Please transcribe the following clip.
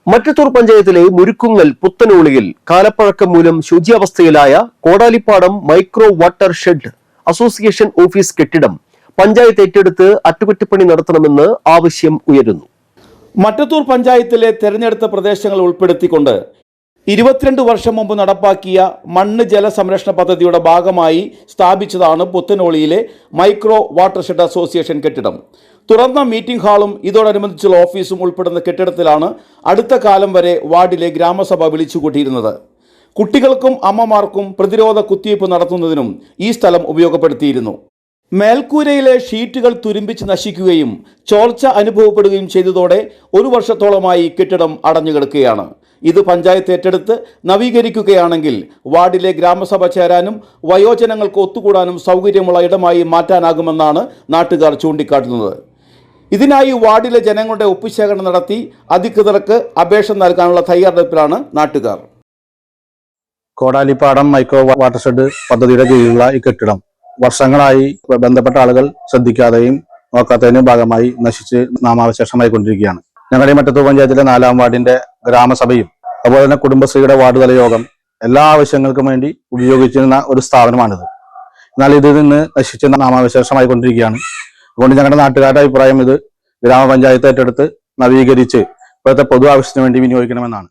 മറ്റത്തൂർ പഞ്ചായത്തിലെ മുരുക്കുങ്ങൽ പുത്തനൂളിയിൽ കാലപ്പഴക്കം മൂലം ശുചിയാവസ്ഥയിലായ Kodalippadam micro watershed association office കെട്ടിടം പഞ്ചായത്ത് ഏറ്റെടുത്ത് അറ്റകുറ്റപ്പണി നടത്തണമെന്ന് ആവശ്യം ഉയരുന്നു. മറ്റത്തൂർ പഞ്ചായത്തിലെ തെരഞ്ഞെടുത്ത പ്രദേശങ്ങൾ ഉൾപ്പെടുത്തിക്കൊണ്ട് 22 വർഷം മുമ്പ് നടപ്പാക്കിയ മണ്ണ് ജല സംരക്ഷണ പദ്ധതിയുടെ ഭാഗമായി സ്ഥാപിച്ചതാണ് പുത്തനോളിയിലെ മൈക്രോ വാട്ടർ ഷെഡ് അസോസിയേഷൻ കെട്ടിടം. തുറന്ന മീറ്റിംഗ് ഹാളും ഇതോടനുബന്ധിച്ചുള്ള ഓഫീസും ഉൾപ്പെടുന്ന കെട്ടിടത്തിലാണ് അടുത്ത കാലം വരെ വാർഡിലെ ഗ്രാമസഭ വിളിച്ചുകൂട്ടിയിരുന്നത്. കുട്ടികൾക്കും അമ്മമാർക്കും പ്രതിരോധ കുത്തിവയ്പ് നടത്തുന്നതിനും ഈ സ്ഥലം ഉപയോഗപ്പെടുത്തിയിരുന്നു. മേൽക്കൂരയിലെ ഷീറ്റുകൾ തുരുമ്പിച്ച് നശിക്കുകയും ചോർച്ച അനുഭവപ്പെടുകയും ചെയ്തതോടെ 1 വർഷത്തോളമായി കെട്ടിടം അടഞ്ഞുകിടക്കുകയാണ്. ഇത് പഞ്ചായത്ത് ഏറ്റെടുത്ത് നവീകരിക്കുകയാണെങ്കിൽ വാർഡിലെ ഗ്രാമസഭ ചേരാനും വയോജനങ്ങൾക്ക് ഒത്തുകൂടാനും സൗകര്യമുള്ള ഇടമായി മാറ്റാനാകുമെന്നാണ് നാട്ടുകാർ ചൂണ്ടിക്കാട്ടുന്നത്. ഇതിനായി വാർഡിലെ ജനങ്ങളുടെ ഒപ്പുശേഖരണം നടത്തി അധികൃതർക്ക് അപേക്ഷ നൽകാനുള്ള തയ്യാറെടുപ്പിലാണ് നാട്ടുകാർ. കോടാലിപ്പാടം മൈക്രോ വാട്ടർ ഷെഡ് പദ്ധതിയുടെ കീഴിലുള്ള ഈ കെട്ടിടം വർഷങ്ങളായി ബന്ധപ്പെട്ട ആളുകൾ ശ്രദ്ധിക്കാതെയും നോക്കാത്തതിന്റെ ഭാഗമായി നശിച്ച് നാമാവശേഷമായിക്കൊണ്ടിരിക്കുകയാണ്. ഞങ്ങളുടെ മറ്റത്തൂർ പഞ്ചായത്തിലെ 4-ാം വാർഡിന്റെ ഗ്രാമസഭയും അതുപോലെ തന്നെ കുടുംബശ്രീയുടെ വാർഡ് തല യോഗം എല്ലാ ആവശ്യങ്ങൾക്കും വേണ്ടി ഉപയോഗിച്ചിരുന്ന ഒരു സ്ഥാപനമാണിത്. എന്നാൽ ഇതിൽ നിന്ന് നശിച്ച് നാമാവശേഷമായിക്കൊണ്ടിരിക്കുകയാണ്. അതുകൊണ്ട് ഞങ്ങളുടെ നാട്ടുകാരുടെ അഭിപ്രായം ഇത് ഗ്രാമപഞ്ചായത്ത് ഏറ്റെടുത്ത് നവീകരിച്ച് ഇപ്പോഴത്തെ പൊതു ആവശ്യത്തിന് വേണ്ടി വിനിയോഗിക്കണമെന്നാണ്.